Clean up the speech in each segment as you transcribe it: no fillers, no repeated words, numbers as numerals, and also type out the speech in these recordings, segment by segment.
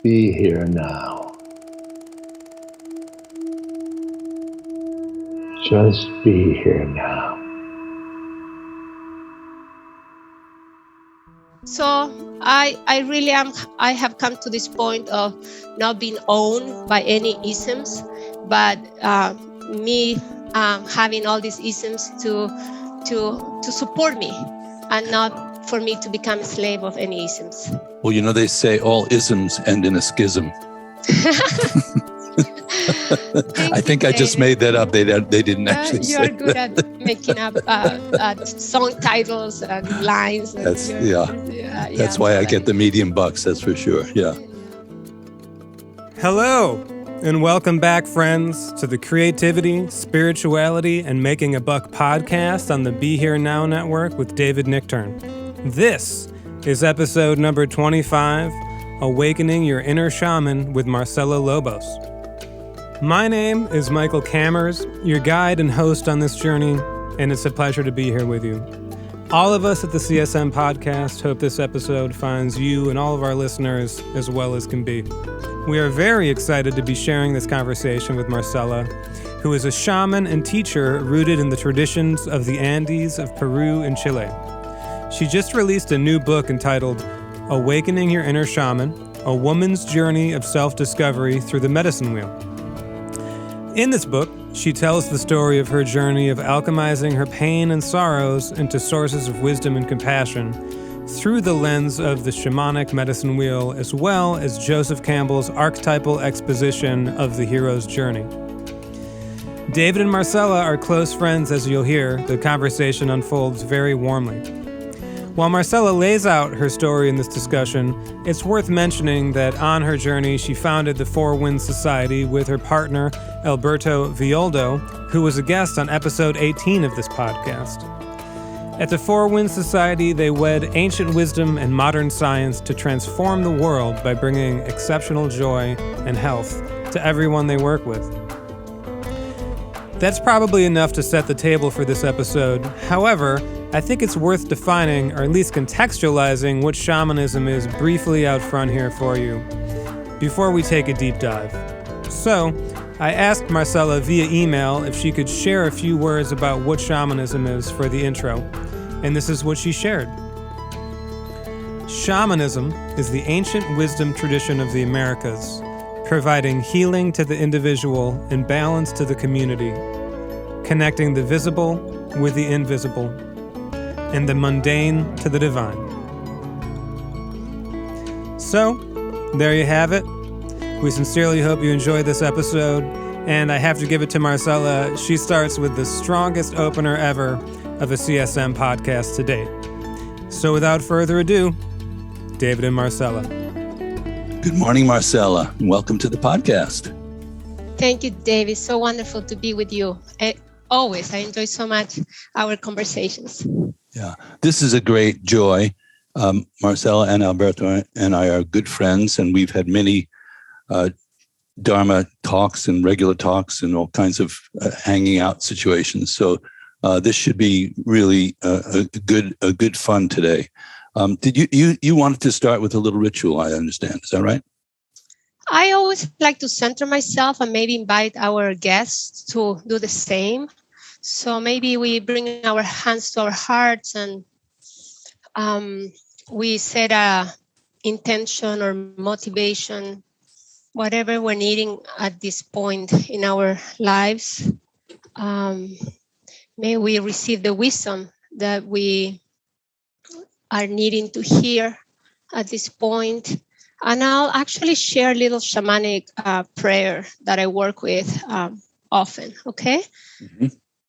be here now. Just be here now. So I have come to this point of not being owned by any isms, but me having all these isms to support me, and not for me to become a slave of any isms. Well, you know, they say all isms end in a schism. I think I just made that up. They didn't actually say that. You're good at making up song titles and lines. That's why I get the medium bucks, that's for sure. Yeah. Hello, and welcome back, friends, to the Creativity, Spirituality, and Making a Buck podcast on the Be Here Now Network with David Nichtern. This is episode number 25, Awakening Your Inner Shaman with Marcela Lobos. My name is Michael Cammers, your guide and host on this journey, and it's a pleasure to be here with you. All of us at the CSM podcast hope this episode finds you and all of our listeners as well as can be. We are very excited to be sharing this conversation with Marcela, who is a shaman and teacher rooted in the traditions of the Andes of Peru and Chile. She just released a new book entitled Awakening Your Inner Shaman, A Woman's Journey of Self-Discovery Through the Medicine Wheel. In this book, she tells the story of her journey of alchemizing her pain and sorrows into sources of wisdom and compassion through the lens of the shamanic medicine wheel, as well as Joseph Campbell's archetypal exposition of the hero's journey. David and Marcela are close friends, as you'll hear. The conversation unfolds very warmly. While Marcela lays out her story in this discussion, it's worth mentioning that on her journey, she founded the Four Winds Society with her partner, Alberto Violdo, who was a guest on episode 18 of this podcast. At the Four Winds Society, they wed ancient wisdom and modern science to transform the world by bringing exceptional joy and health to everyone they work with. That's probably enough to set the table for this episode. However, I think it's worth defining, or at least contextualizing, what shamanism is briefly out front here for you, before we take a deep dive. So, I asked Marcela via email if she could share a few words about what shamanism is for the intro, and this is what she shared. Shamanism is the ancient wisdom tradition of the Americas, providing healing to the individual and balance to the community, connecting the visible with the invisible, and the mundane to the divine. So, there you have it. We sincerely hope you enjoyed this episode, and I have to give it to Marcela. She starts with the strongest opener ever of a CSM podcast to date. So without further ado, David and Marcela. Good morning, Marcela, and welcome to the podcast. Thank you, David. So wonderful to be with you. Always, I enjoy so much our conversations. Yeah, this is a great joy. Marcela and Alberto and I are good friends, and we've had many Dharma talks and regular talks and all kinds of hanging out situations. So this should be really a good fun today. Did you wanted to start with a little ritual? I understand. Is that right? I always like to center myself and maybe invite our guests to do the same. So maybe we bring our hands to our hearts and we set a intention or motivation, whatever we're needing at this point in our lives. May we receive the wisdom that we are needing to hear at this point. And I'll actually share a little shamanic prayer that I work with often, okay? Mm-hmm.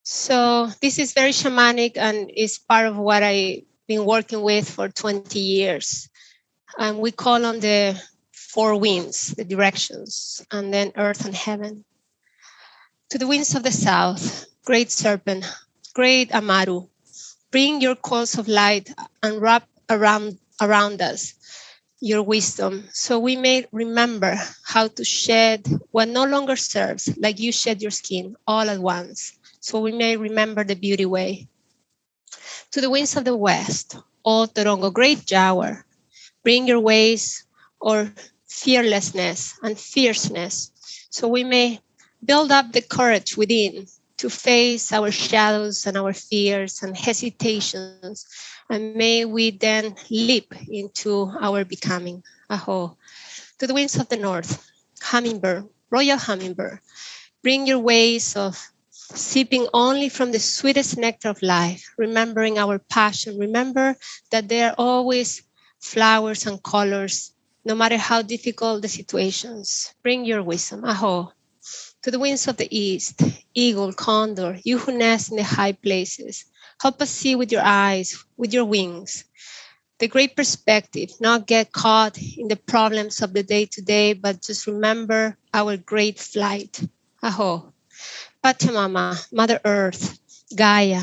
So this is very shamanic and is part of what I've been working with for 20 years. And we call on the four winds, the directions, and then earth and heaven. To the winds of the south, great serpent, great Amaru, bring your coils of light and wrap around us your wisdom, so we may remember how to shed what no longer serves, like you shed your skin all at once, so we may remember the beauty way. To the winds of the west, O Torongo, great Jaguar, bring your ways or fearlessness and fierceness, so we may build up the courage within to face our shadows and our fears and hesitations, and may we then leap into our becoming. Aho. To the winds of the north, hummingbird, royal hummingbird, bring your ways of sipping only from the sweetest nectar of life, remembering our passion. Remember that there are always flowers and colors, no matter how difficult the situations. Bring your wisdom. Aho. To the winds of the east, eagle, condor, you who nest in the high places, help us see with your eyes, with your wings, the great perspective, not get caught in the problems of the day-to-day, but just remember our great flight. Aho. Pachamama, Mother Earth, Gaia,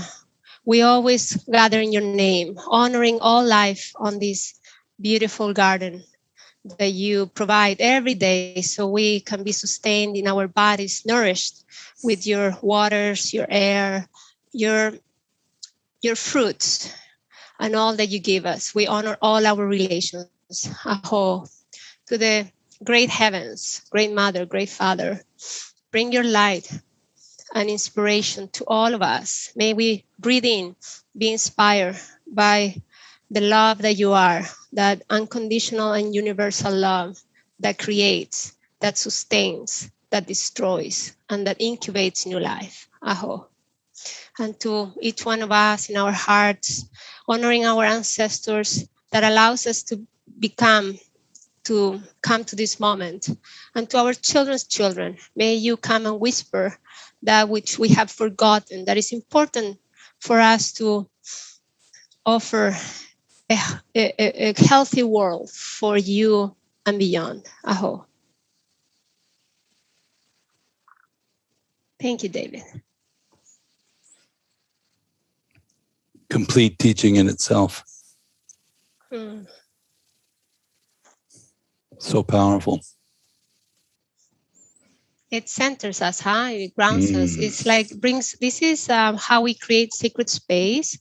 we always gather in your name, honoring all life on this beautiful garden that you provide every day so we can be sustained in our bodies, nourished with your waters, your air, your fruits, and all that you give us. We honor all our relations. Aho. To the great heavens, great Mother, great Father, bring your light and inspiration to all of us. May we breathe in, be inspired by the love that you are, that unconditional and universal love that creates, that sustains, that destroys, and that incubates new life. Aho. And to each one of us in our hearts, honoring our ancestors that allows us to come to this moment. And to our children's children, may you come and whisper that which we have forgotten, that is important for us to offer a healthy world for you and beyond. Aho. Thank you, David. Complete teaching in itself. So powerful. It centers us, huh? It grounds us. It's like this is how we create sacred space.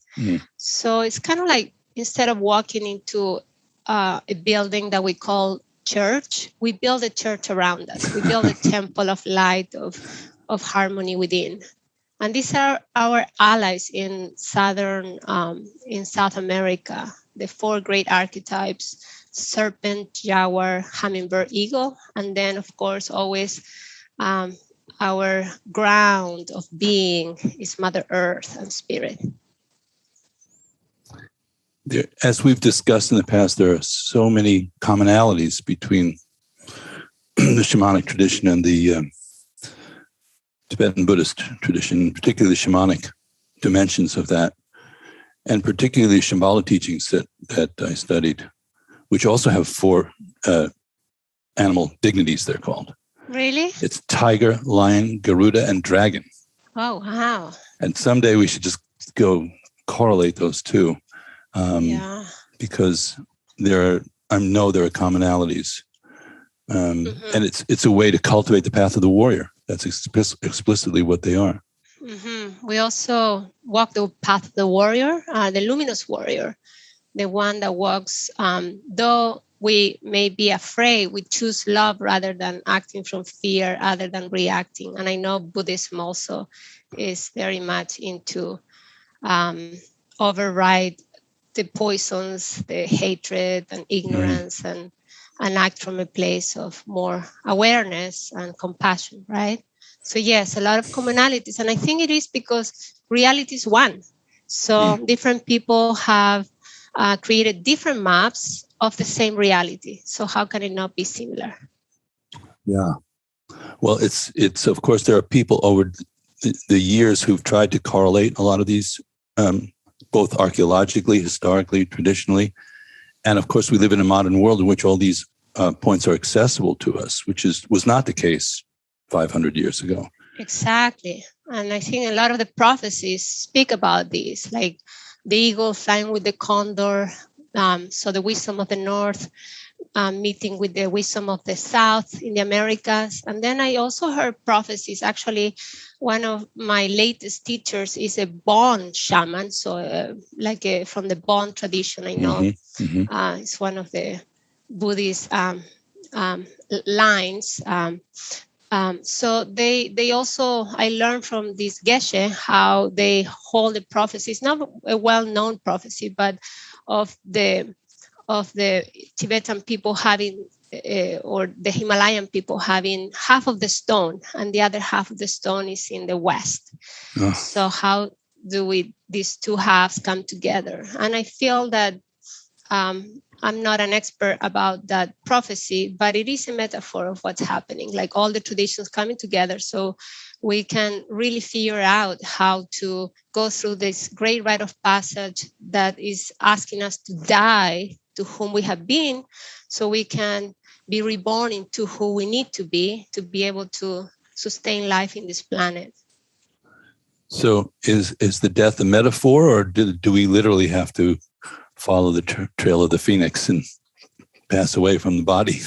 So it's kind of like, instead of walking into a building that we call church, we build a church around us. We build a temple of light, of harmony within. And these are our allies in South America, the four great archetypes: serpent, jaguar, hummingbird, eagle, and then, of course, always our ground of being is Mother Earth and Spirit. As we've discussed in the past, there are so many commonalities between the shamanic tradition and the Tibetan Buddhist tradition, particularly the shamanic dimensions of that, and particularly the Shambhala teachings that I studied, which also have four animal dignities, they're called. Really? It's tiger, lion, Garuda, and dragon. Oh, wow. And someday we should just go correlate those two. Because I know there are commonalities. And it's a way to cultivate the path of the warrior. That's explicitly what they are. We also walk the path of the warrior, the luminous warrior, the one that walks, though we may be afraid, we choose love rather than acting from fear, rather than reacting. And I know Buddhism also is very much into override the poisons, the hatred and ignorance, and act from a place of more awareness and compassion, right? So yes, a lot of commonalities. And I think it is because reality is one. So different people have created different maps of the same reality. So how can it not be similar? Yeah. Well, it's of course, there are people over the years who've tried to correlate a lot of these, both archaeologically, historically, traditionally. And of course, we live in a modern world in which all these points are accessible to us, which was not the case 500 years ago. Exactly. And I think a lot of the prophecies speak about this, like the eagle flying with the condor, so the wisdom of the north meeting with the wisdom of the south in the Americas. And then I also heard prophecies. Actually, one of my latest teachers is a Bon shaman, so from the Bon tradition. I know it's one of the Buddhist lines. So they also, I learned from this Geshe how they hold the prophecy. It's not a well-known prophecy, but of the Tibetan people having, or the Himalayan people having half of the stone, and the other half of the stone is in the west. Oh. So how do these two halves come together? And I feel that I'm not an expert about that prophecy, but it is a metaphor of what's happening, like all the traditions coming together, so we can really figure out how to go through this great rite of passage that is asking us to die to whom we have been, so we can be reborn into who we need to be able to sustain life in this planet. So is the death a metaphor, or do we literally have to follow the trail of the phoenix and pass away from the body?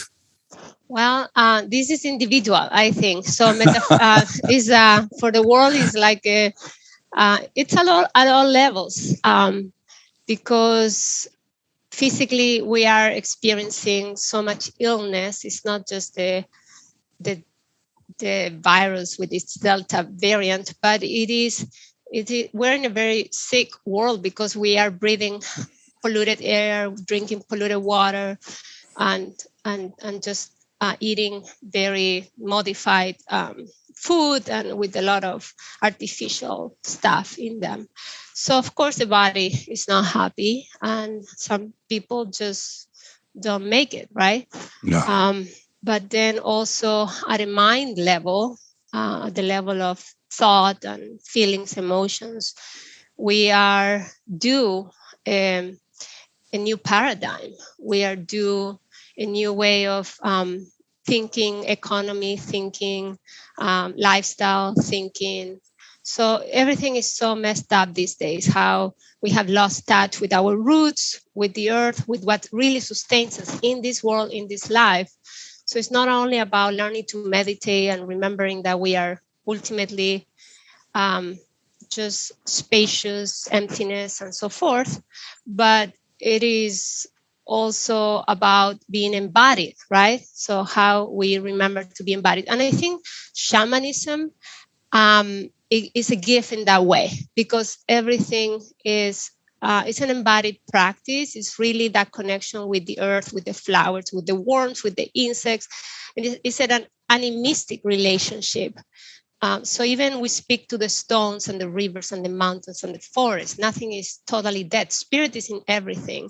Well, this is individual, I think. So is for the world is like it's at all levels, because physically we are experiencing so much illness. It's not just the virus with its Delta variant, but we're in a very sick world because we are breathing polluted air, drinking polluted water, and just eating very modified food and with a lot of artificial stuff in them. So of course the body is not happy, and some people just don't make it, right? No. But then also at a mind level, the level of thought and feelings, emotions, we are due a new paradigm. We are due a new way of thinking, economy, thinking, lifestyle, thinking. So everything is so messed up these days, how we have lost touch with our roots, with the earth, with what really sustains us in this world, in this life. So it's not only about learning to meditate and remembering that we are ultimately just spacious, emptiness, and so forth, but it is also about being embodied, right? So how we remember to be embodied. And I think shamanism is a gift in that way, because everything is it's an embodied practice. It's really that connection with the earth, with the flowers, with the worms, with the insects. It's an animistic relationship. So even we speak to the stones and the rivers and the mountains and the forests, nothing is totally dead. Spirit is in everything.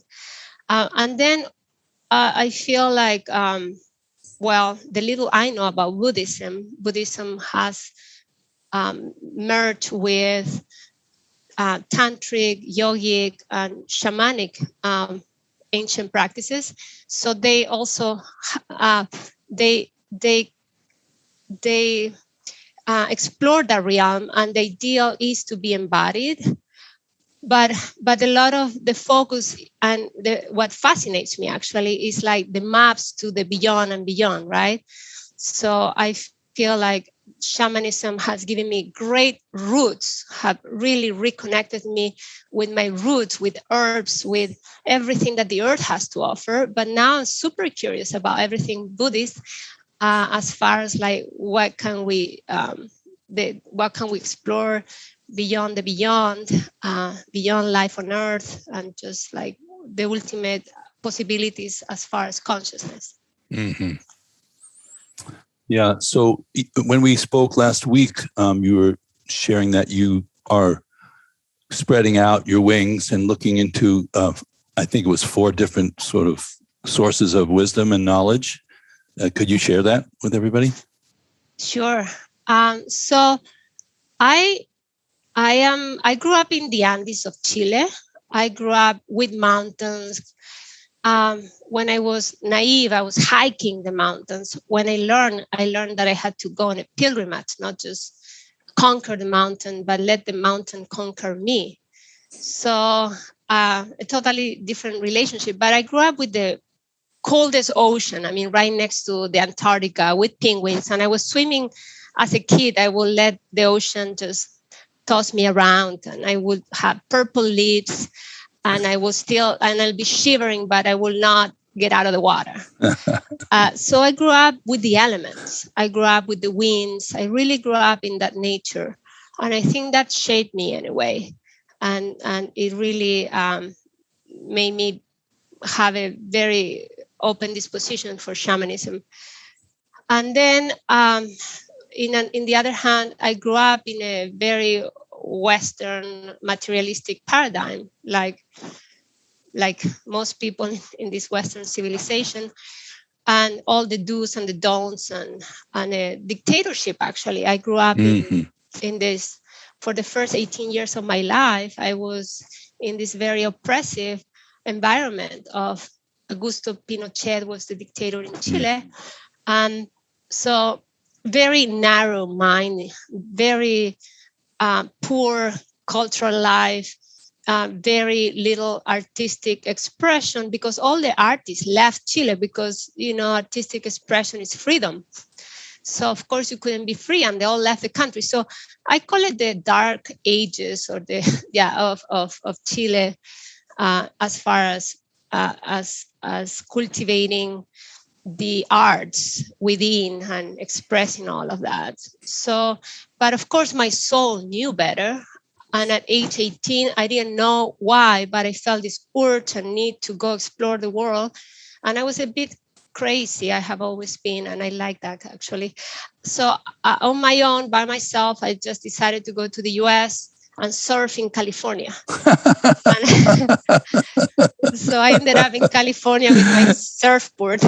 And then I feel like, well, the little I know about Buddhism has merged with tantric, yogic, and shamanic ancient practices. So they also they explore that realm, and the ideal is to be embodied. But a lot of the focus and what fascinates me actually is like the maps to the beyond and beyond, right? So I feel like shamanism has given me great roots, have really reconnected me with my roots, with herbs, with everything that the earth has to offer. But now I'm super curious about everything Buddhist, as far as like what can we explore beyond the beyond, beyond life on earth, and just like the ultimate possibilities as far as consciousness. Mm-hmm. Yeah. So when we spoke last week, you were sharing that you are spreading out your wings and looking into, I think it was 4 different sort of sources of wisdom and knowledge. Could you share that with everybody? Sure. So I grew up in the Andes of Chile. I grew up with mountains. When I was naive, I was hiking the mountains. When I learned that I had to go on a pilgrimage, not just conquer the mountain, but let the mountain conquer me. So a totally different relationship. But I grew up with the coldest ocean. I mean, right next to the Antarctica with penguins. And I was swimming as a kid. I would let the ocean just toss me around, and I would have purple lips, and I'll be shivering, but I will not get out of the water. So I grew up with the elements. I grew up with the winds. I really grew up in that nature. And I think that shaped me in a way. And it really made me have a very open disposition for shamanism. And then in the other hand, I grew up in a very Western materialistic paradigm, like most people in this Western civilization, and all the do's and the don'ts and a dictatorship. Actually, I grew up in this. For the first 18 years of my life, I was in this very oppressive environment of Augusto Pinochet was the dictator in Chile. And so very narrow mind, very poor cultural life, very little artistic expression, because all the artists left Chile because, artistic expression is freedom. So of course you couldn't be free, and they all left the country. So I call it the dark ages, or of Chile, as far as cultivating the arts within and expressing all of that. So, but of course my soul knew better. And at age 18, I didn't know why, but I felt this urge and need to go explore the world. And I was a bit crazy. I have always been, and I like that actually. So on my own, by myself, I just decided to go to the US and surf in California. So I ended up in California with my surfboard.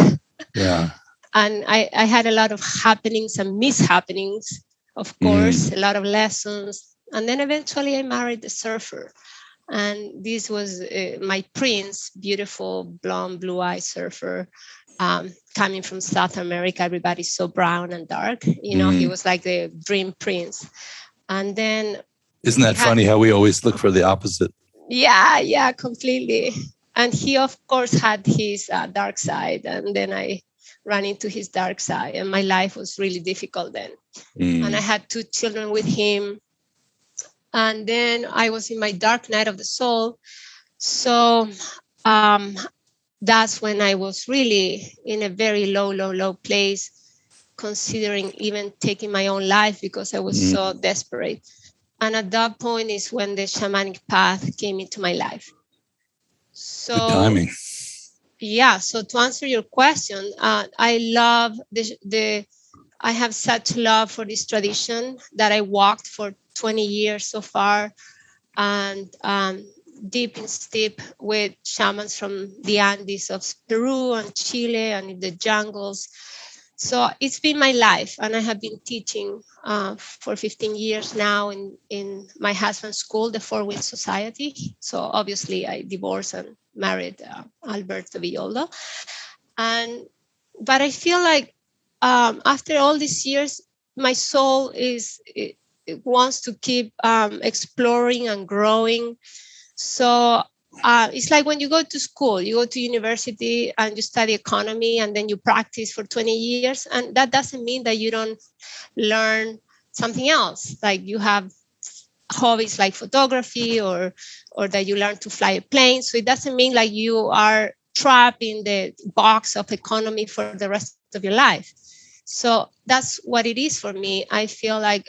Yeah. And I had a lot of happenings and mishappenings, of course, a lot of lessons. And then eventually I married a surfer. And this was my prince, beautiful, blonde, blue-eyed surfer, coming from South America. Everybody's so brown and dark. He was like the dream prince. And then... Isn't that funny how we always look for the opposite? Yeah, completely. And he, of course, had his dark side. And then I ran into his dark side. And my life was really difficult then. And I had 2 children with him. And then I was in my dark night of the soul. So that's when I was really in a very low place, considering even taking my own life because I was so desperate. And at that point is when the shamanic path came into my life. So, good timing. Yeah. So to answer your question, I love I have such love for this tradition that I walked for 20 years so far, and deep and steep with shamans from the Andes of Peru and Chile and in the jungles. So it's been my life, and I have been teaching for 15 years now in my husband's school, the Four Winds Society. So obviously I divorced and married Alberto Villoldo. But I feel like after all these years, my soul it wants to keep exploring and growing. So it's like when you go to school, you go to university and you study economy, and then you practice for 20 years. And that doesn't mean that you don't learn something else. Like you have hobbies like photography or that you learn to fly a plane. So it doesn't mean like you are trapped in the box of economy for the rest of your life. So that's what it is for me. I feel like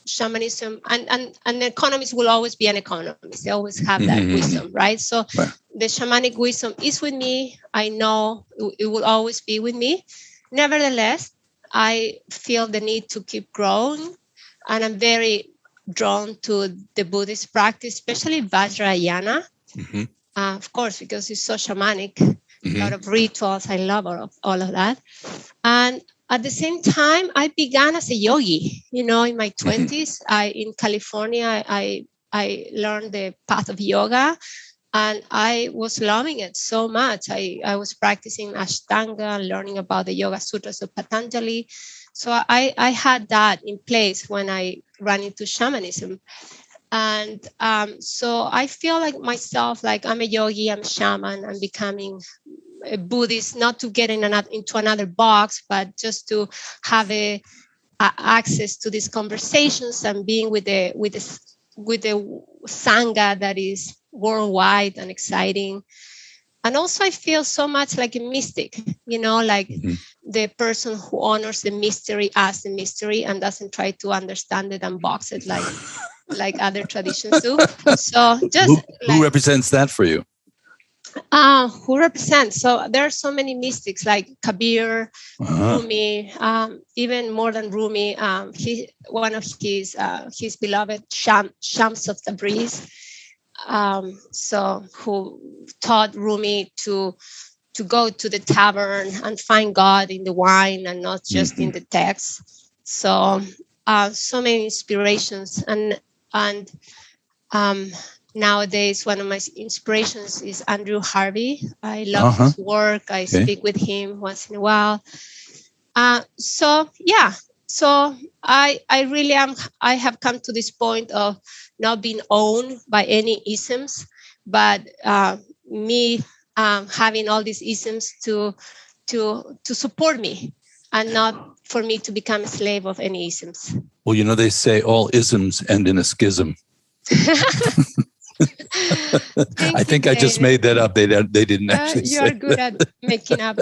shamanism and economists will always be an economist. They always have that wisdom, right? So the shamanic wisdom is with me. I know it will always be with me. Nevertheless, I feel the need to keep growing, and I'm very drawn to the Buddhist practice, especially Vajrayana, of course, because it's so shamanic, a lot of rituals. I love all of that. And at the same time, I began as a yogi, in my 20s. In California, I learned the path of yoga, and I was loving it so much. I was practicing ashtanga, learning about the Yoga Sutras of Patanjali. So I had that in place when I ran into shamanism. And so I feel like myself, like I'm a yogi, I'm a shaman, I'm becoming a Buddhist, not to get into another box, but just to have access to these conversations and being with the Sangha that is worldwide and exciting. And also I feel so much like a mystic, like the person who honors the mystery as the mystery and doesn't try to understand it and box it like other traditions do. So just who represents that for you? Who represents? So there are so many mystics like Kabir, Rumi, even more than Rumi. One of his beloved Shams of Tabriz. So who taught Rumi to go to the tavern and find God in the wine and not just in the text. So so many inspirations and nowadays, one of my inspirations is Andrew Harvey. I love his work. I speak with him once in a while. So I really am. I have come to this point of not being owned by any isms, but me having all these isms to support me, and not for me to become a slave of any isms. Well, they say all isms end in a schism. I think I just made that up. They didn't actually say you're good at making up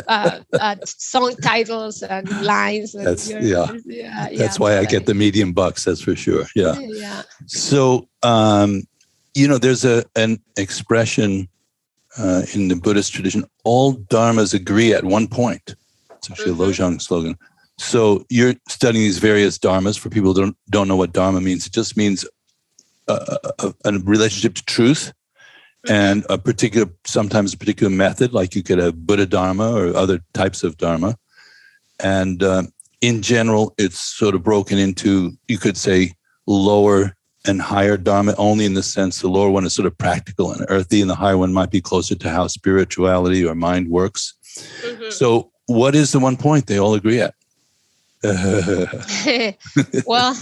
song titles and lines. And that's why I get the medium bucks. That's for sure. Yeah. So, there's an expression in the Buddhist tradition. All dharmas agree at one point. It's actually a Lojong slogan. So you're studying these various dharmas. For people who don't know what dharma means, it just means a relationship to truth and sometimes a particular method, like you could have Buddha Dharma or other types of Dharma. And in general, it's sort of broken into, you could say, lower and higher Dharma, only in the sense the lower one is sort of practical and earthy, and the higher one might be closer to how spirituality or mind works. So what is the one point they all agree at? Well,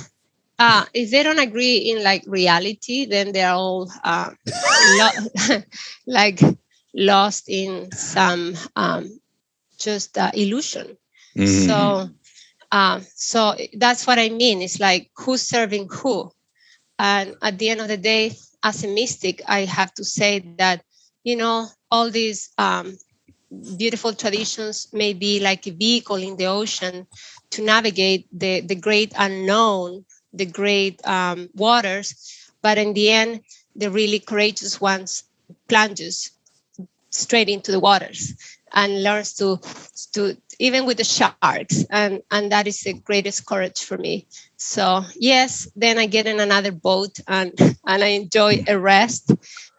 if they don't agree in reality, then they're all lost in some just illusion. So that's what I mean. It's like who's serving who, and at the end of the day, as a mystic, I have to say that all these beautiful traditions may be like a vehicle in the ocean to navigate the great unknown, the great waters, but in the end, the really courageous ones plunges straight into the waters and learns to even with the sharks, and that is the greatest courage for me. So yes, then I get in another boat and I enjoy a rest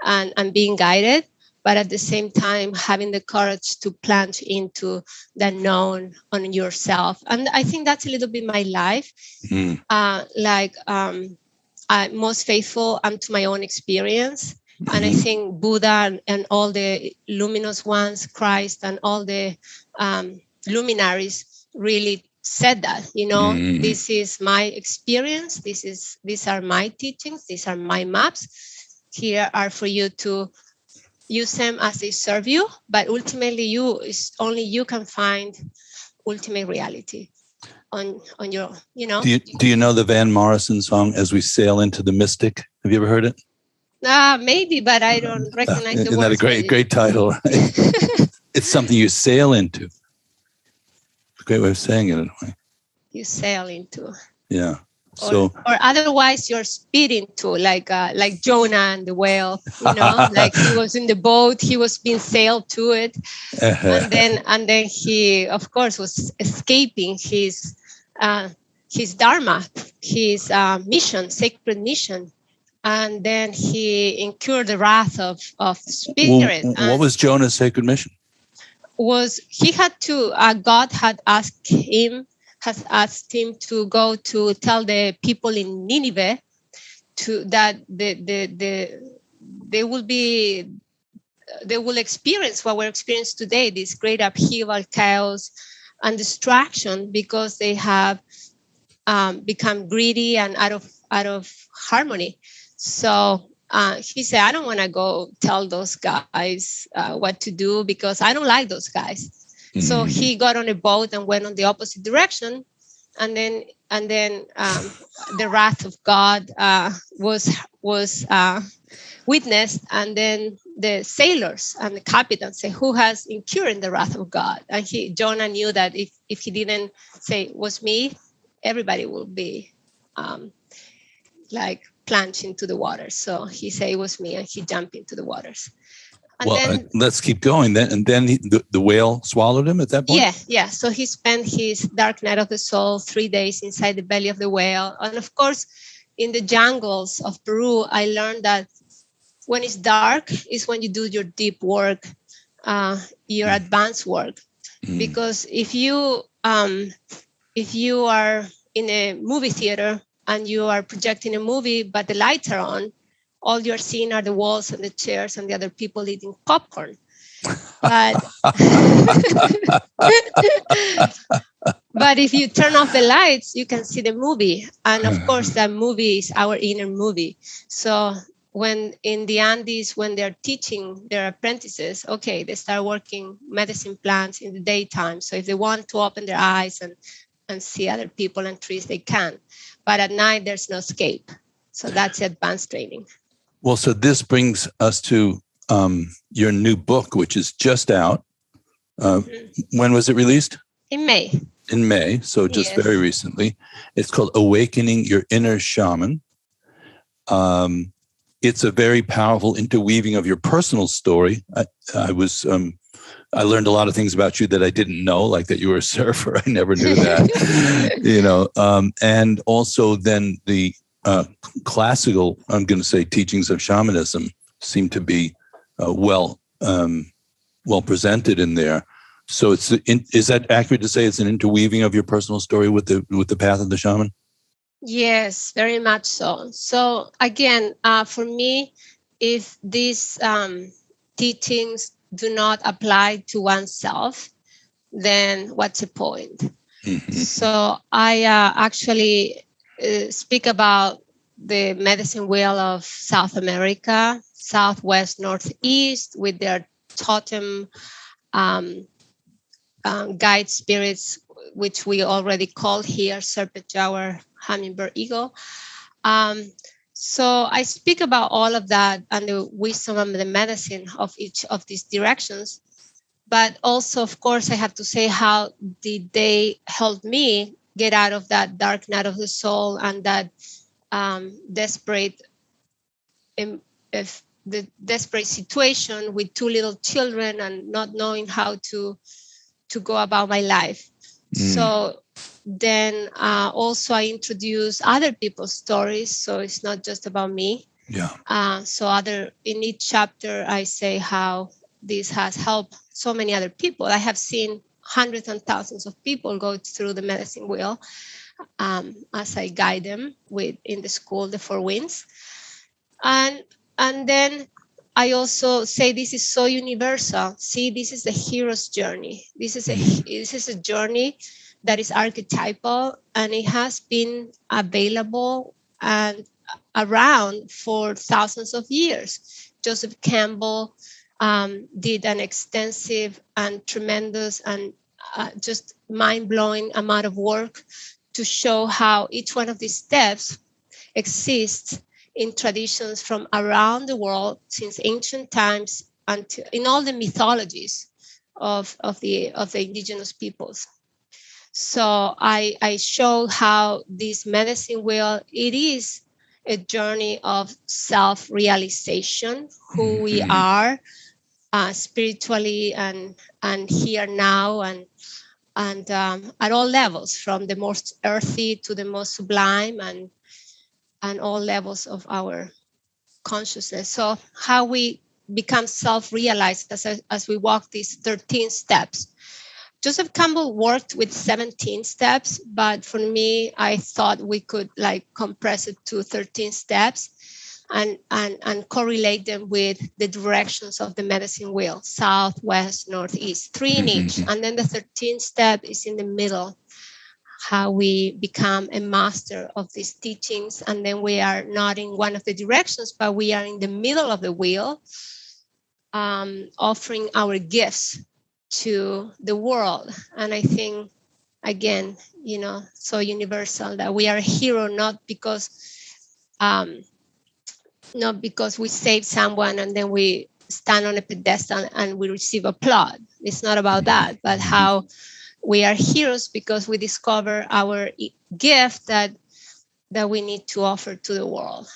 and being guided, but at the same time having the courage to plunge into the known on yourself. And I think that's a little bit my life. I'm most faithful unto my own experience. And I think Buddha and all the luminous ones, Christ and all the luminaries really said that, this is my experience. These are my teachings. These are my maps. Here are for you to use them as they serve you, but ultimately only you can find ultimate reality on your, Do you know the Van Morrison song, As We Sail Into the Mystic? Have you ever heard it? Maybe, but I don't recognize the words. Isn't that a great title, right? It's something you sail into. It's a great way of saying it in a way. You sail into. Yeah. Or otherwise you're speeding to, like Jonah and the whale, like he was in the boat, he was being sailed to it, and then he, of course, was escaping his dharma, his mission, sacred mission, and then he incurred the wrath of the spirit. What was Jonah's sacred mission? He had to God had asked him to go to tell the people in Nineveh that they will experience what we're experiencing today, this great upheaval, chaos, and distraction, because they have become greedy and out of harmony. So he said, I don't want to go tell those guys what to do, because I don't like those guys. So he got on a boat and went on the opposite direction, and then the wrath of God was witnessed, and then the sailors and the captain say, who has incurred the wrath of God? And Jonah knew that if he didn't say it was me, everybody will be like plunged into the water. So he said it was me, and he jumped into the waters. And then, let's keep going then. And then the whale swallowed him at that point? Yeah. So he spent his dark night of the soul 3 days inside the belly of the whale. And of course, in the jungles of Peru, I learned that when it's dark is when you do your deep work, your advanced work. Because if you are in a movie theater and you are projecting a movie, but the lights are on, all you're seeing are the walls and the chairs and the other people eating popcorn. But, but if you turn off the lights, you can see the movie. And of course, that movie is our inner movie. So when in the Andes, when they're teaching their apprentices, okay, they start working medicine plants in the daytime. So if they want to open their eyes and see other people and trees, they can. But at night, there's no escape. So that's advanced training. Well, so this brings us to your new book, which is just out. When was it released? In May. In May, so just very recently. It's called Awakening Your Inner Shaman. It's a very powerful interweaving of your personal story. I learned a lot of things about you that I didn't know, like that you were a surfer. I never knew that, and also then the classical, I'm going to say, teachings of shamanism seem to be well presented in there. So is that accurate to say it's an interweaving of your personal story with the path of the shaman? Yes, very much so. So again, for me, if these teachings do not apply to oneself, then what's the point? Mm-hmm. So I actually speak about the medicine wheel of South America, Southwest, Northeast, with their totem guide spirits, which we already call here serpent, jaguar, hummingbird, eagle. So I speak about all of that and the wisdom and the medicine of each of these directions. But also, of course, I have to say how did they help me get out of that dark night of the soul and that desperate situation with two little children and not knowing how to go about my life. So then also I introduce other people's stories. So it's not just about me. Yeah. So in each chapter, I say how this has helped so many other people. I have seen hundreds and thousands of people go through the medicine wheel as I guide them in the school, the Four Winds. And then I also say this is so universal. See, this is the hero's journey. This is a journey that is archetypal, and it has been available and around for thousands of years. Joseph Campbell did an extensive and tremendous and just mind-blowing amount of work to show how each one of these steps exists in traditions from around the world since ancient times until in all the mythologies of the indigenous peoples. So I show how this medicine wheel, it is a journey of self-realization, who we are spiritually and here now and at all levels, from the most earthy to the most sublime and all levels of our consciousness. So how we become self-realized as we walk these 13 steps. Joseph Campbell worked with 17 steps, but for me, I thought we could compress it to 13 steps and correlate them with the directions of the medicine wheel, south, west, northeast, 3 in each. And then the 13th step is in the middle, how we become a master of these teachings. And then we are not in one of the directions, but we are in the middle of the wheel, offering our gifts to the world. And I think, again, so universal that we are a hero, not because not because we save someone and then we stand on a pedestal and we receive applause. It's not about that, but how we are heroes because we discover our gift that we need to offer to the world,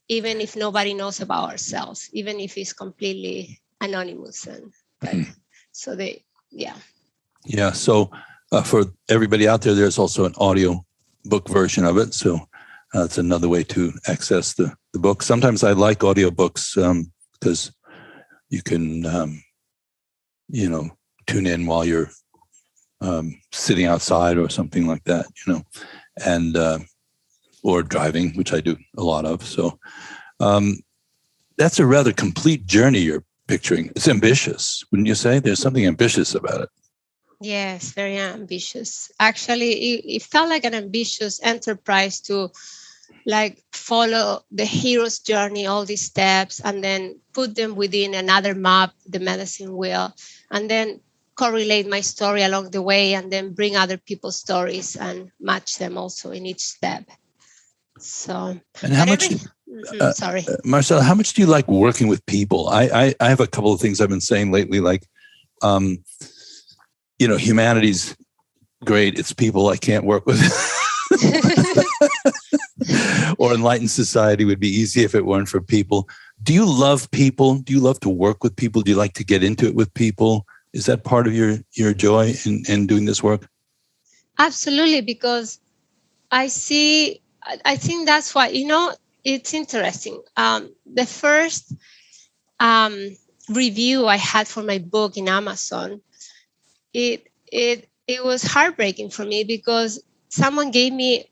even if nobody knows about ourselves, even if it's completely anonymous. And so Yeah. So for everybody out there, there's also an audio book version of it. So it's another way to access the book. Sometimes I like audiobooks because you can, tune in while you're sitting outside or something like that, and or driving, which I do a lot of. So that's a rather complete journey you're picturing. It's ambitious, wouldn't you say? There's something ambitious about it. Yes, very ambitious. Actually, it felt like an ambitious enterprise to follow the hero's journey, all these steps, and then put them within another map, the medicine wheel, and then correlate my story along the way, and then bring other people's stories and match them also in each step. So, and how much, sorry, Marcela, how much do you like working with people? I have a couple of things I've been saying lately, like, humanity's great. It's people I can't work with. Or enlightened society would be easy if it weren't for people. Do you love people? Do you love to work with people? Do you like to get into it with people? Is that part of your joy in doing this work? Absolutely, because I think that's why, it's interesting. The first review I had for my book in Amazon, it was heartbreaking for me because someone gave me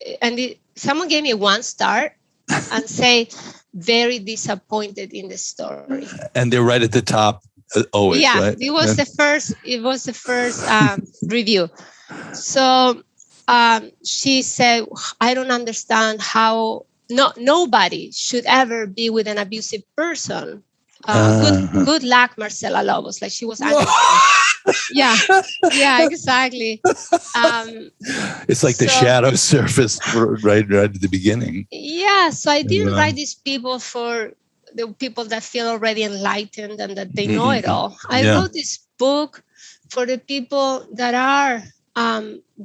a 1 star and say very disappointed in the story. And they're right at the top always. Yeah, right? It was the first review. So she said, I don't understand how nobody should ever be with an abusive person. Good luck, Marcela Lobos. Like, she was angry. Yeah, exactly. It's like the shadow surface right at the beginning. Yeah, so I didn't write these people for the people that feel already enlightened and that they know it all. I wrote this book for the people that are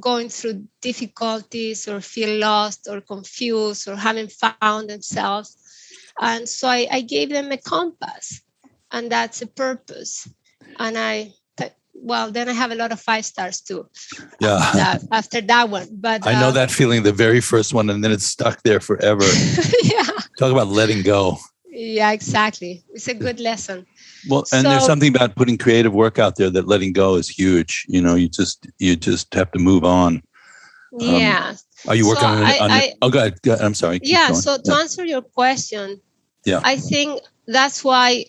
going through difficulties or feel lost or confused or haven't found themselves. And so I gave them a compass, and that's a purpose. And then I have a lot of 5 stars too. Yeah. After that one. But I know that feeling, the very first one, and then it's stuck there forever. Yeah. Talk about letting go. Yeah, exactly. It's a good lesson. Well, and there's something about putting creative work out there that letting go is huge. You just have to move on. Yeah. Are you working on it? Oh, go ahead. I'm sorry. Yeah. So to answer your question, I think that's why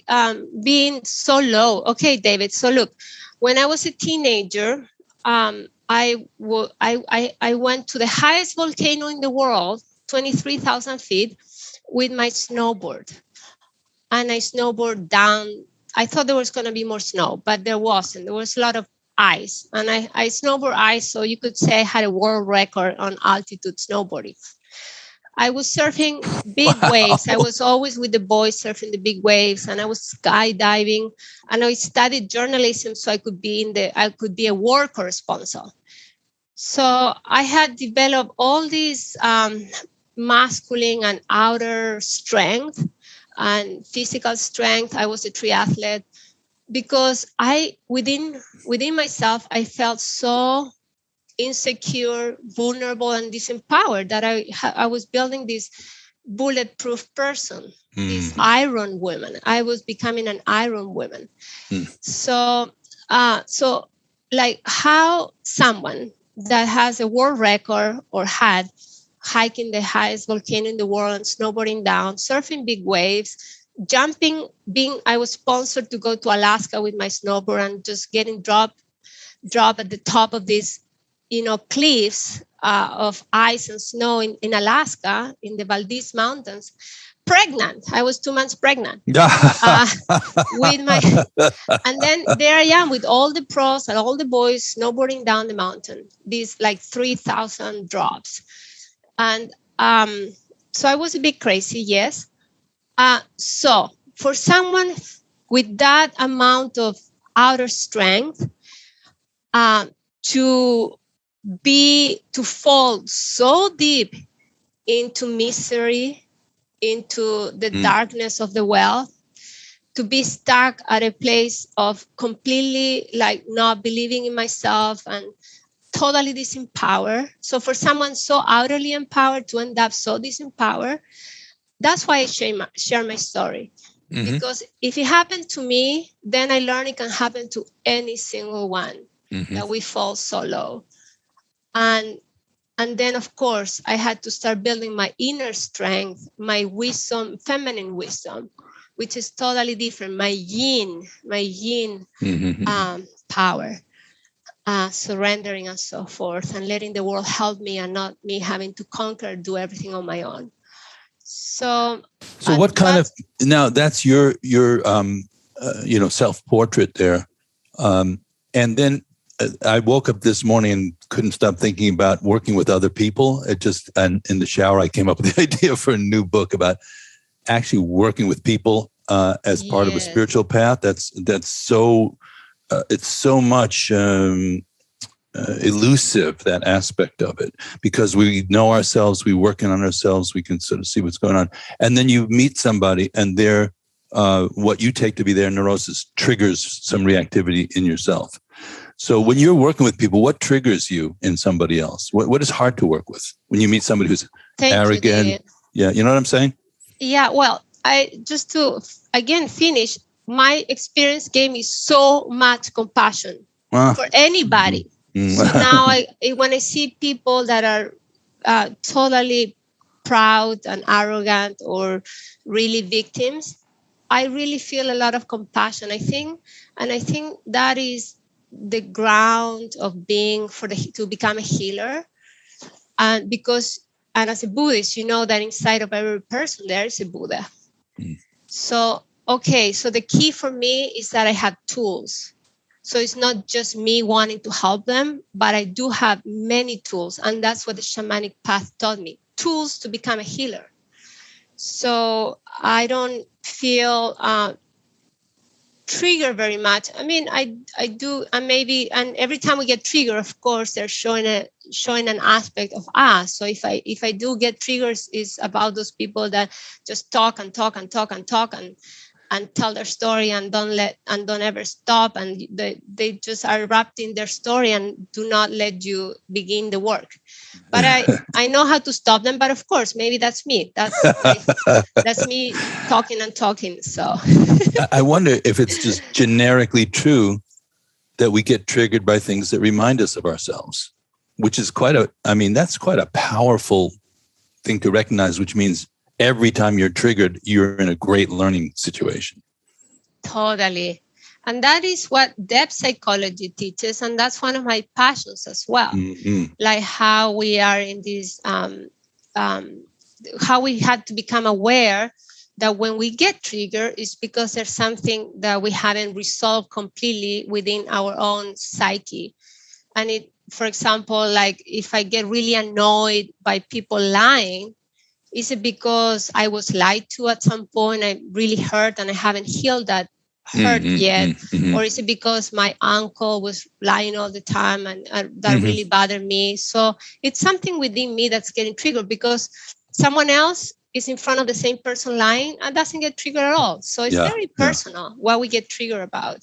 being so low. Okay, David. So look, when I was a teenager, I went to the highest volcano in the world, 23,000 feet, with my snowboard. And I snowboarded down. I thought there was going to be more snow, but there wasn't. There was a lot of ice. And I snowboard ice, so you could say I had a world record on altitude snowboarding. I was surfing big waves. I was always with the boys surfing the big waves, and I was skydiving. And I studied journalism so I could be a war correspondent. So I had developed all these masculine and outer strength and physical strength. I was a triathlete because within myself, I felt so insecure, vulnerable, and disempowered that I was building this bulletproof person, this iron woman. I was becoming an iron woman. So like how someone that has a world record or had hiking the highest volcano in the world and snowboarding down, surfing big waves, jumping, I was sponsored to go to Alaska with my snowboard and just getting dropped at the top of these, cliffs of ice and snow in Alaska, in the Valdez Mountains, pregnant. I was 2 months pregnant. And then there I am with all the pros and all the boys snowboarding down the mountain, these like 3,000 drops. And so I was a bit crazy, yes. So for someone with that amount of outer strength, to fall so deep into misery, into the darkness of the well, to be stuck at a place of completely like not believing in myself and totally disempowered. So for someone so utterly empowered to end up so disempowered, that's why I share my story. Mm-hmm. Because if it happened to me, then I learned it can happen to any single one, that we fall so low. And then, of course, I had to start building my inner strength, my wisdom, feminine wisdom, which is totally different. My yin power, surrendering and so forth, and letting the world help me and not me having to conquer, do everything on my own. So what kind of, now that's your self-portrait there. And then I woke up this morning and couldn't stop thinking about working with other people. And in the shower, I came up with the idea for a new book about actually working with people as part of a spiritual path. That's so, it's so much elusive, that aspect of it, because we know ourselves, we working on ourselves, we can sort of see what's going on. And then you meet somebody and their, what you take to be their neurosis triggers some reactivity in yourself. So when you're working with people, what triggers you in somebody else? What is hard to work with when you meet somebody who's arrogant? Yeah, you know what I'm saying? Yeah, well, just to again finish, my experience gave me so much compassion for anybody. So now when I see people that are totally proud and arrogant or really victims, I really feel a lot of compassion. I think that is the ground of being to become a healer. And as a Buddhist, you know that inside of every person there is a Buddha. So the key for me is that I have tools. So it's not just me wanting to help them, but I do have many tools. And that's what the shamanic path taught me, tools to become a healer. So I don't feel triggered very much. I mean, I do, and every time we get triggered, of course, they're showing an aspect of us. So if I do get triggers, it's about those people that just talk and tell their story and don't ever stop, and they just are wrapped in their story and do not let you begin the work. But I know how to stop them. But of course, maybe that's me. That's me talking. So I wonder if it's just generically true that we get triggered by things that remind us of ourselves, which is that's quite a powerful thing to recognize, which means every time you're triggered, you're in a great learning situation. Totally. And that is what depth psychology teaches. And that's one of my passions as well. Mm-hmm. Like how we are in this, how we have to become aware that when we get triggered, it's because there's something that we haven't resolved completely within our own psyche. And for example, like if I get really annoyed by people lying, is it because I was lied to at some point? I really hurt and I haven't healed that hurt yet? Mm-hmm. Or is it because my uncle was lying all the time and that really bothered me? So it's something within me that's getting triggered because someone else is in front of the same person lying and doesn't get triggered at all. So it's very personal what we get triggered about.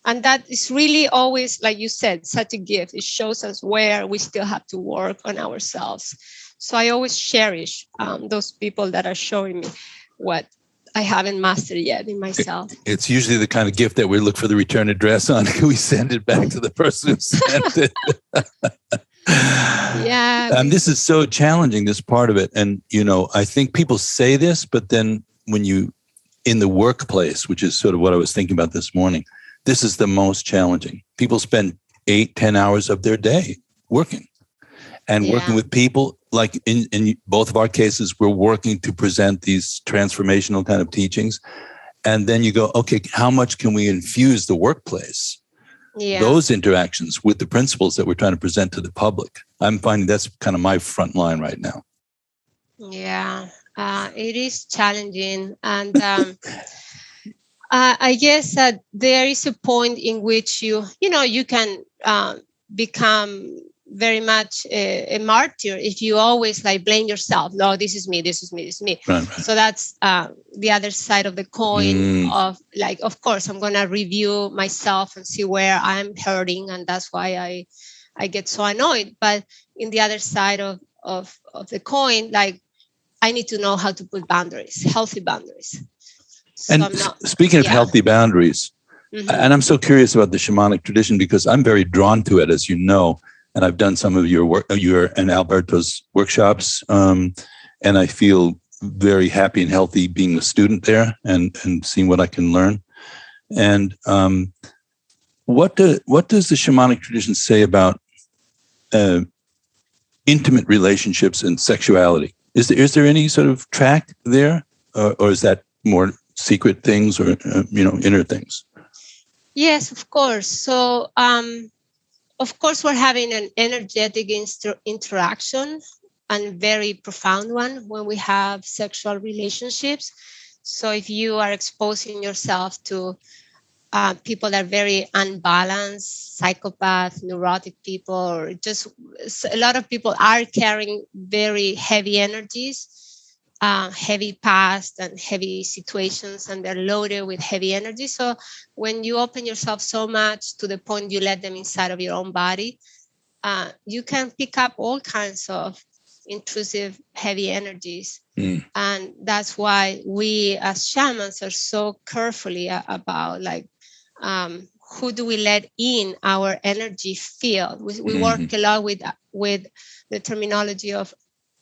And that is really always, like you said, such a gift. It shows us where we still have to work on ourselves. So I always cherish those people that are showing me what I haven't mastered yet in myself. It's usually the kind of gift that we look for the return address on. We send it back to the person who sent it. Yeah. This is so challenging, this part of it. And, I think people say this, but then when in the workplace, which is sort of what I was thinking about this morning, this is the most challenging. People spend 8-10 hours of their day working. And working with people, like in both of our cases, we're working to present these transformational kind of teachings. And then you go, okay, how much can we infuse the workplace? Yeah. Those interactions with the principles that we're trying to present to the public. I'm finding that's kind of my front line right now. Yeah. It is challenging, and I guess that there is a point in which you can become very much a martyr if you always like blame yourself. No, this is me, this is me, this is me. Right. So that's the other side of the coin of like, of course, I'm going to review myself and see where I'm hurting. And that's why I get so annoyed. But in the other side of the coin, like, I need to know how to put boundaries, healthy boundaries. So and speaking of healthy boundaries, and I'm so curious about the shamanic tradition because I'm very drawn to it, as you know, and I've done some of your work, your and Alberto's workshops, and I feel very happy and healthy being a student there and seeing what I can learn. And what does the shamanic tradition say about intimate relationships and sexuality? Is there any sort of track there, or is that more secret things or inner things? Yes, of course. So, of course, we're having an energetic interaction, and very profound one when we have sexual relationships. So if you are exposing yourself to people that are very unbalanced, psychopath, neurotic people, or just a lot of people are carrying very heavy energies, heavy past and heavy situations, and they're loaded with heavy energy. So when you open yourself so much to the point you let them inside of your own body, you can pick up all kinds of intrusive heavy energies. And that's why we as shamans are so carefully about like, who do we let in our energy field? We work a lot with the terminology of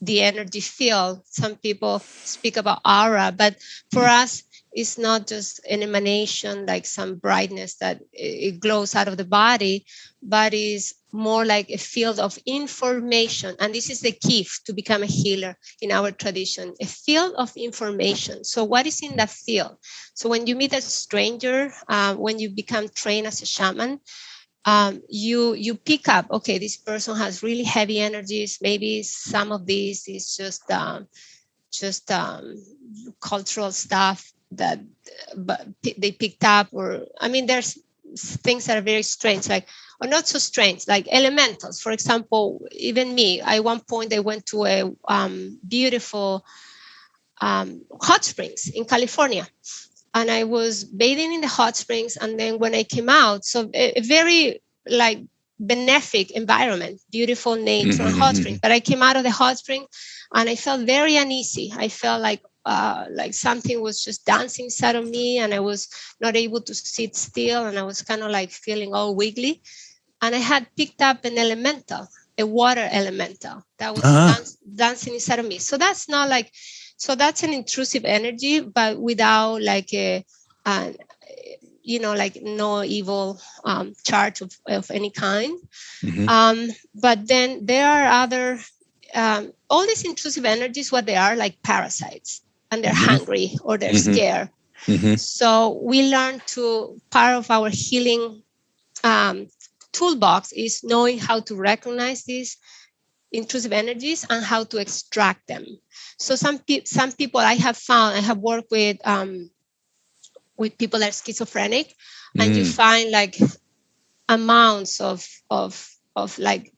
the energy field. Some people speak about aura, but for us, it's not just an emanation, like some brightness that it glows out of the body, but is more like a field of information. And this is the key to become a healer in our tradition, a field of information. So what is in that field? So when you meet a stranger, when you become trained as a shaman, you pick up, okay, this person has really heavy energies. Maybe some of these is just cultural stuff that they picked up, or I mean, there's things that are very strange, like, or not so strange, like elementals. For example, even me, at one point I went to a beautiful hot springs in California, and I was bathing in the hot springs. And then when I came out, so a very like benefic environment, beautiful nature and hot springs. But I came out of the hot spring and I felt very uneasy. I felt like something was just dancing inside of me, and I was not able to sit still, and I was kind of like feeling all wiggly. And I had picked up an elemental, a water elemental that was dancing inside of me. So that's not like, so that's an intrusive energy, but without like like no evil charge of any kind. But then there are other, all these intrusive energies, what they are, like parasites, and they're hungry or they're scared. So we learn to, part of our healing toolbox is knowing how to recognize these intrusive energies and how to extract them. So some people I have found, I have worked with people that are schizophrenic, and you find like amounts of like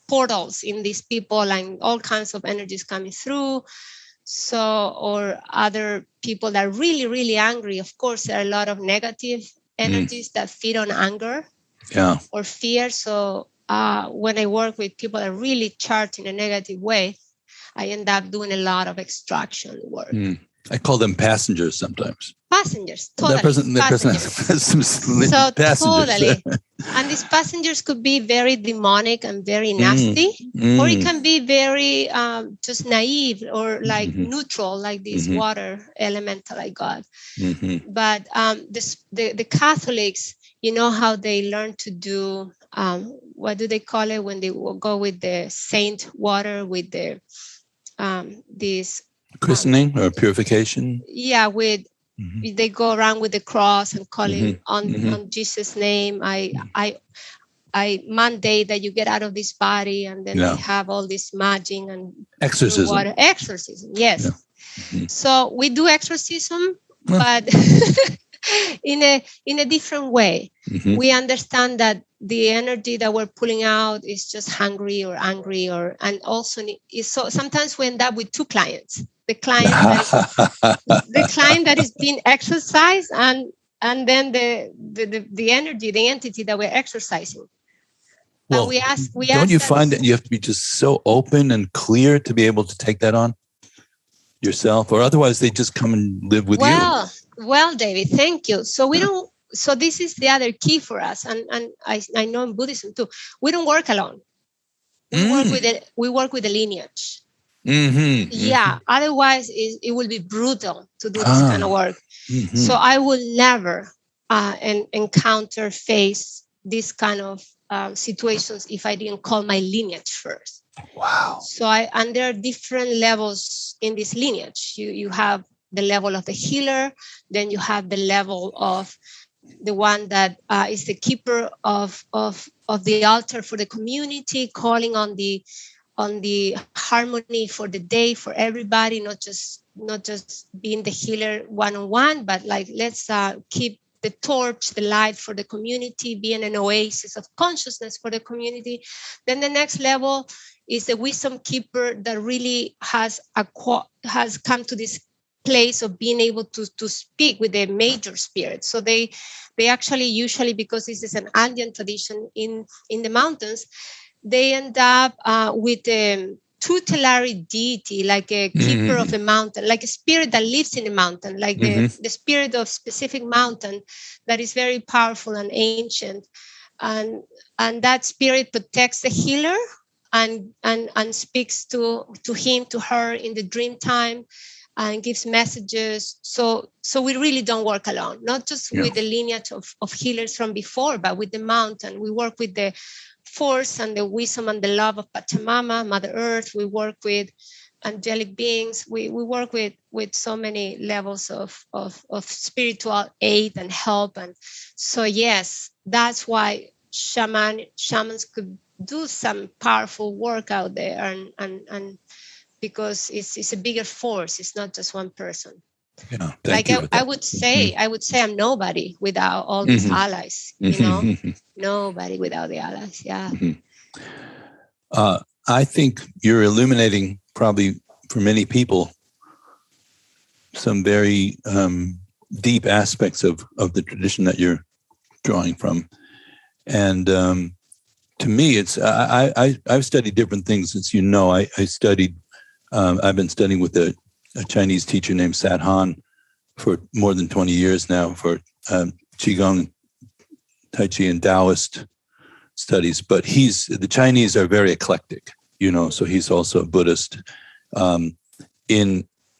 portals in these people, and all kinds of energies coming through. So, or other people that are really, really angry. Of course, there are a lot of negative energies that feed on anger or fear. So when I work with people that are really charged in a negative way, I end up doing a lot of extraction work. I call them passengers sometimes. Passengers, totally. That person has some passengers. Totally. And these passengers could be very demonic and very nasty, or it can be very just naive or like neutral, like this water elemental I got. But the Catholics, you know how they learn to do, what do they call it when they go with the saint water, with the this christening or purification? Yeah, with they go around with the cross and calling on Jesus' name. I mandate that you get out of this body, and then they have all this magic and exorcism. Water exorcism. Yes. So we do exorcism, but in a different way. We understand that the energy that we're pulling out is just hungry or angry, and also so sometimes we end up with two clients. The client that is being exercised, and then the energy, the entity that we're exercising. Well, don't you find that you have to be just so open and clear to be able to take that on yourself, or otherwise they just come and live with you? Well, David, thank you. So we don't. So this is the other key for us, and I know in Buddhism too. We don't work alone. We work with the lineage. Yeah. Otherwise, it will be brutal to do this kind of work. So I will never face this kind of situations if I didn't call my lineage first. Wow. So and there are different levels in this lineage. You have the level of the healer, then you have the level of the one that is the keeper of the altar for the community, calling on the harmony for the day for everybody, not just being the healer one-on-one, but like let's keep the torch, the light for the community, being an oasis of consciousness for the community. Then the next level is the wisdom keeper that really has come to this place of being able to speak with the major spirits. So they actually usually, because this is an Andean tradition in the mountains, they end up with a tutelary deity, like a keeper of a mountain, like a spirit that lives in the mountain, like the spirit of specific mountain that is very powerful and ancient, and that spirit protects the healer and speaks to him, to her in the dream time, and gives messages. So we really don't work alone, not just with the lineage of healers from before, but with the mountain. We work with the force and the wisdom and the love of Pachamama, Mother Earth. We work with angelic beings. We work with so many levels of spiritual aid and help. And so, yes, that's why shamans could do some powerful work out there, and because it's a bigger force. It's not just one person. Yeah, I would say I'm nobody without all these allies. Nobody without the allies. Yeah. I think you're illuminating, probably for many people, some very deep aspects of the tradition that you're drawing from. And to me, it's I've studied different things. As you know, I studied. I've been studying with a Chinese teacher named Sat Han for more than 20 years now for Qigong, Tai Chi, and Taoist studies. But the Chinese are very eclectic, so he's also a Buddhist.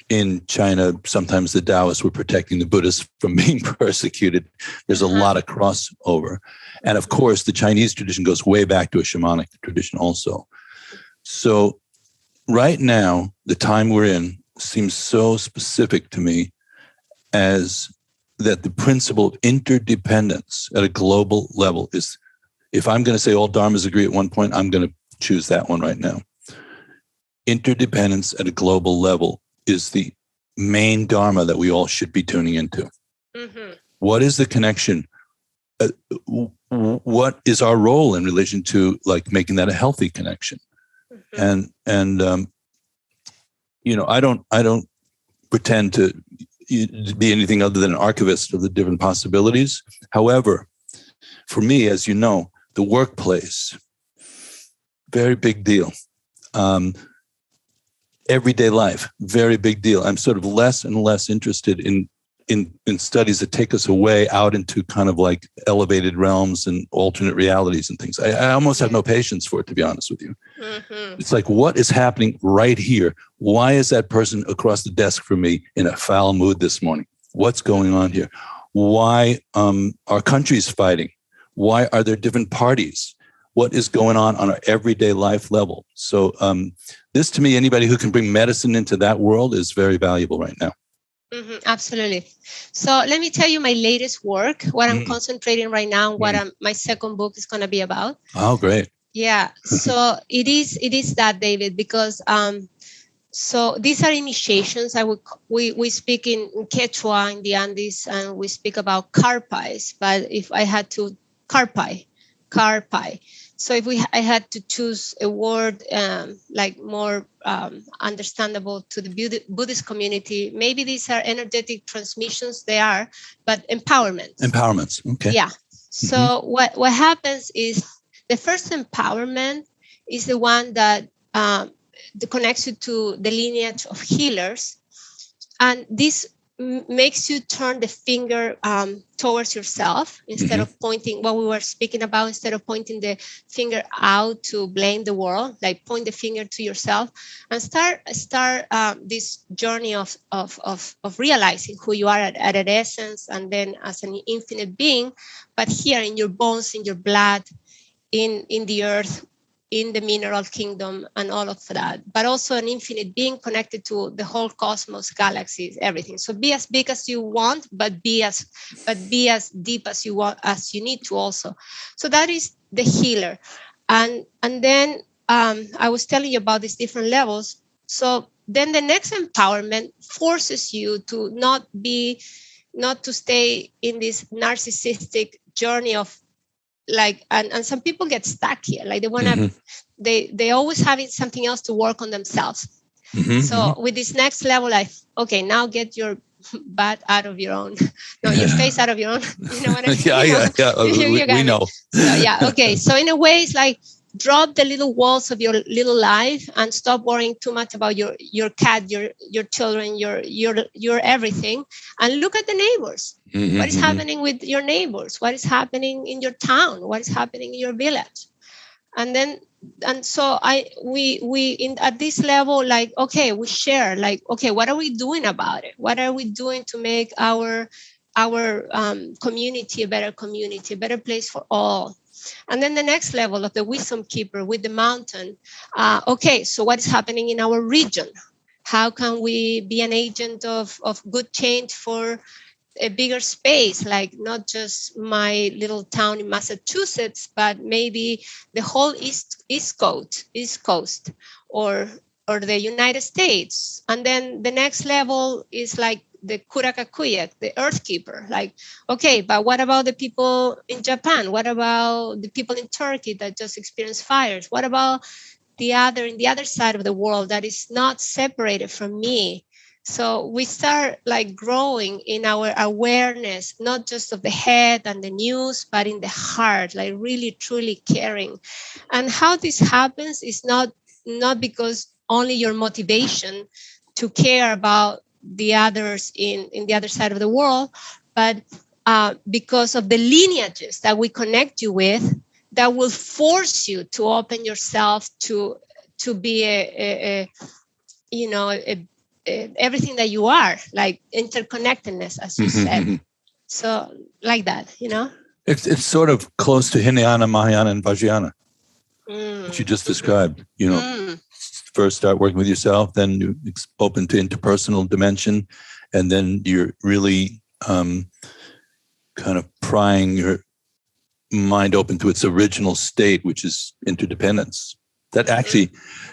In China, sometimes the Taoists were protecting the Buddhists from being persecuted. There's a lot of crossover. And of course, the Chinese tradition goes way back to a shamanic tradition also. So right now, the time we're in seems so specific to me as that the principle of interdependence at a global level is, if I'm going to say all dharmas agree at one point, I'm going to choose that one right now. Interdependence at a global level is the main dharma that we all should be tuning into. What is the connection? What is our role in relation to making that a healthy connection? And I don't pretend to be anything other than an archivist of the different possibilities. However, for me, as you know, the workplace, very big deal. Everyday life, very big deal. I'm sort of less and less interested in studies that take us away out into kind of like elevated realms and alternate realities and things. I almost have no patience for it, to be honest with you. It's like, what is happening right here? Why is that person across the desk from me in a foul mood this morning? What's going on here? Why are countries fighting? Why are there different parties? What is going on our everyday life level? So this, to me, anybody who can bring medicine into that world is very valuable right now. Absolutely. So let me tell you my latest work, what I'm concentrating right now, what my second book is going to be about. Oh, great. Yeah. So it is that, David, because So these are initiations. We speak in Quechua in the Andes, and we speak about karpais. But if I had to karpai. So if I had to choose a word like more understandable to the Buddhist community, maybe these are energetic transmissions. They are, but empowerments. Empowerments. Okay. Yeah. So what happens is the first empowerment is the one that connects you to the lineage of healers, and this makes you turn the finger towards yourself instead of pointing, what we were speaking about, instead of pointing the finger out to blame the world, like point the finger to yourself and start this journey of realizing who you are at an essence, and then as an infinite being, but here in your bones, in your blood, in the earth, in the mineral kingdom, and all of that, but also an infinite being connected to the whole cosmos, galaxies, everything. So be as big as you want, but be as deep as you want, as you need to also. So that is the healer. And then I was telling you about these different levels. So then the next empowerment forces you to not to stay in this narcissistic journey of like, and some people get stuck here, like they want to they always having something else to work on themselves. So with this next level, like, okay, now get your butt out of your own, no, your face out of your own, you know what I mean? Yeah. We know. So yeah, okay. So in a way, it's like drop the little walls of your little life and stop worrying too much about your cat, your children, your everything, and look at the neighbors. What is happening with your neighbors? What is happening in your town? What is happening in your village? And so we at this level, like, okay, we share, like, okay, what are we doing about it? What are we doing to make our community a better place for all? And then the next level of the wisdom keeper with the mountain. Okay, so what is happening in our region? How can we be an agent of good change for a bigger space, like not just my little town in Massachusetts, but maybe the whole East Coast, or the United States. And then the next level is like the Kurakakuyak, the earth keeper. Like, okay, but what about the people in Japan? What about the people in Turkey that just experienced fires? What about the other side of the world that is not separated from me? So we start like growing in our awareness, not just of the head and the news, but in the heart, like really, truly caring. And how this happens is not because only your motivation to care about the others in the other side of the world, but because of the lineages that we connect you with, that will force you to open yourself to be everything that you are, like interconnectedness, as you said. So like that, It's sort of close to Hinayana, Mahayana, and Vajrayana, which you just described. First start working with yourself, then you open to interpersonal dimension, and then you're really kind of prying your mind open to its original state, which is interdependence. That actually,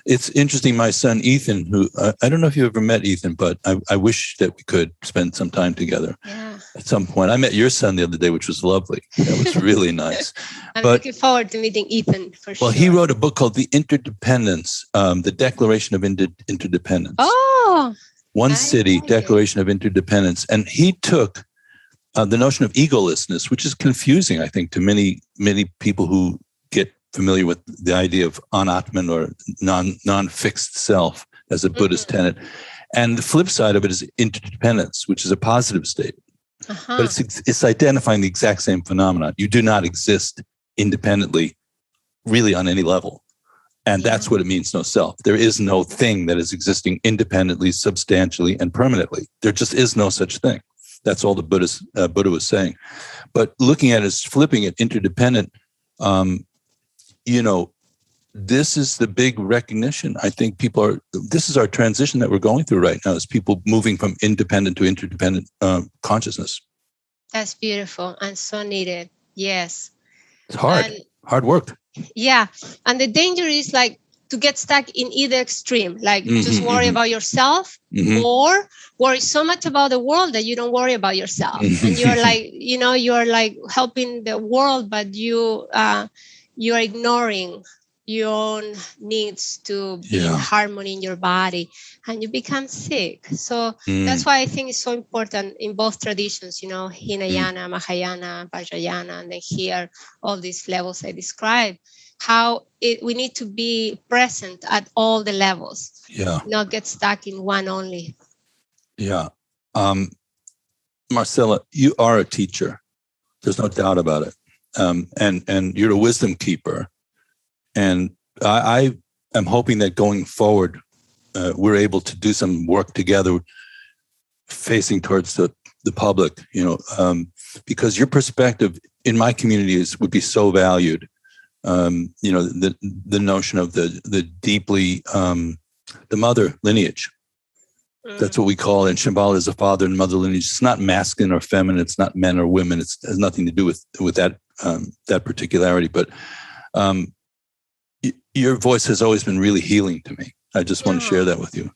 it's interesting. My son, Ethan, who I don't know if you ever met Ethan, but I wish that we could spend some time together at some point. I met your son the other day, which was lovely. That was really nice. I'm looking forward to meeting Ethan for sure. Well, he wrote a book called The Interdependence, the Declaration of Interdependence. Oh, One City, Declaration of Interdependence. And he took the notion of egolessness, which is confusing, I think, to many, many people who get familiar with the idea of anatman, or non-fixed self, as a Buddhist tenet. And the flip side of it is interdependence, which is a positive state. But it's identifying the exact same phenomenon. You do not exist independently, really, on any level. And that's what it means, no self. There is no thing that is existing independently, substantially, and permanently. There just is no such thing. That's all the Buddha was saying. But looking at it as flipping it, interdependent, this is the big recognition. I think this is our transition that we're going through right now, is people moving from independent to interdependent consciousness. That's beautiful and so needed. Yes. It's hard work. Yeah. And the danger is like, to get stuck in either extreme, like just worry about yourself or worry so much about the world that you don't worry about yourself. And you're like, you're like helping the world, but you're ignoring your own needs to be in harmony in your body, and you become sick. So that's why I think it's so important in both traditions, Hinayana, Mahayana, Vajrayana, and then here, all these levels I described, how we need to be present at all the levels, not get stuck in one only. Yeah. Marcela, you are a teacher. There's no doubt about it. And you're a wisdom keeper. And I am hoping that going forward, we're able to do some work together facing towards the public, because your perspective in my community would be so valued. The notion of the deeply, the mother lineage. That's what we call it. And Shambhala is a father and mother lineage. It's not masculine or feminine. It's not men or women. It has nothing to do with that particularity. But your voice has always been really healing to me. I just want to share that with you.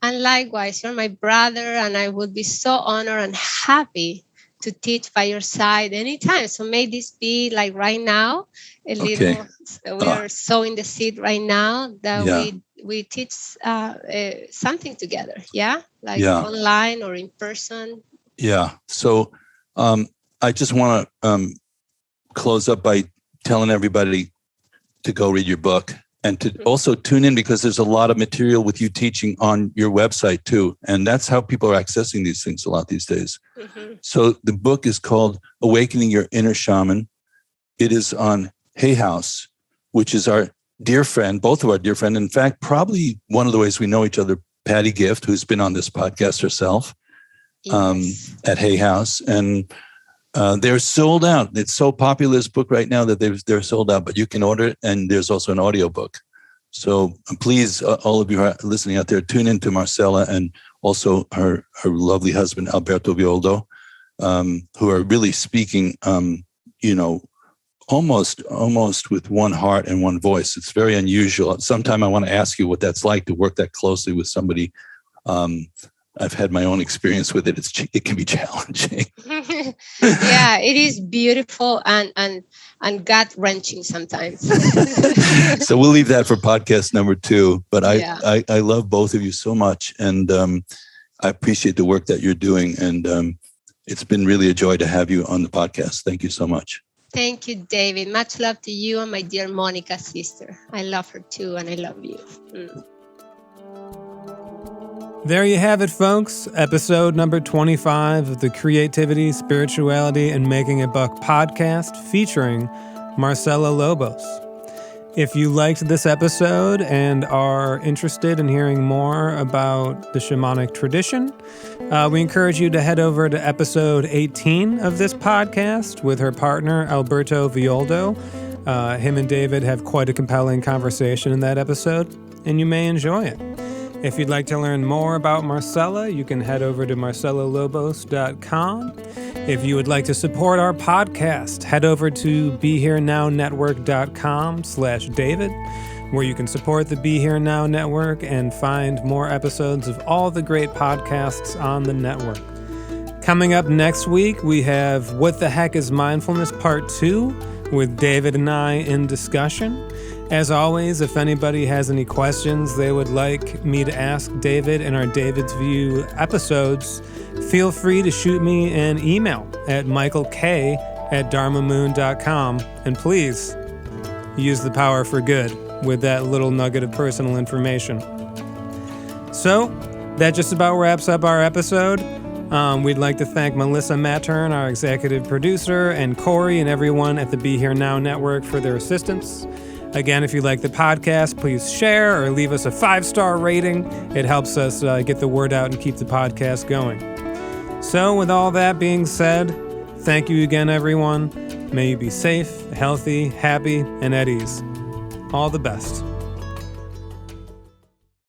And likewise, you're my brother, and I would be so honored and happy to teach by your side anytime. So may this be like right now, little. We are sowing the seed right now that we teach something together. Online or in person. Yeah. So I just want to close up by telling everybody to go read your book and to also tune in, because there's a lot of material with you teaching on your website too. And that's how people are accessing these things a lot these days. So the book is called Awakening Your Inner Shaman. It is on Hay House, which is our dear friend, both of our dear friend. In fact, probably one of the ways we know each other, Patty Gift, who's been on this podcast herself, at Hay House. And they're sold out. It's so popular, this book right now, that they're sold out, but you can order it. And there's also an audiobook. So please, all of you who are listening out there, tune into Marcela and also her lovely husband, Alberto Violdo, who are really speaking, almost with one heart and one voice. It's very unusual. Sometime I want to ask you what that's like to work that closely with somebody. I've had my own experience with it. It can be challenging. Yeah, it is beautiful and gut-wrenching sometimes. So we'll leave that for podcast number 2. But I love both of you so much, and I appreciate the work that you're doing. And it's been really a joy to have you on the podcast. Thank you so much. Thank you, David. Much love to you and my dear Monica's sister. I love her too, and I love you. There you have it, folks. Episode number 25 of the Creativity, Spirituality, and Making a Buck podcast featuring Marcela Lobos. If you liked this episode and are interested in hearing more about the shamanic tradition, we encourage you to head over to episode 18 of this podcast with her partner, Alberto Violdo. Him and David have quite a compelling conversation in that episode, and you may enjoy it. If you'd like to learn more about Marcela, you can head over to marcelalobos.com. If you would like to support our podcast, head over to BeHereNowNetwork.com/David, where you can support the Be Here Now Network and find more episodes of all the great podcasts on the network. Coming up next week, we have What the Heck is Mindfulness Part 2 with David and I in discussion. As always, if anybody has any questions they would like me to ask David in our David's View episodes, feel free to shoot me an email at michaelk@dharmamoon.com. And please use the power for good with that little nugget of personal information. So that just about wraps up our episode. We'd like to thank Melissa Mattern, our executive producer, and Corey and everyone at the Be Here Now Network for their assistance. Again, if you like the podcast, please share or leave us a 5-star rating. It helps us get the word out and keep the podcast going. So with all that being said, thank you again, everyone. May you be safe, healthy, happy, and at ease. All the best.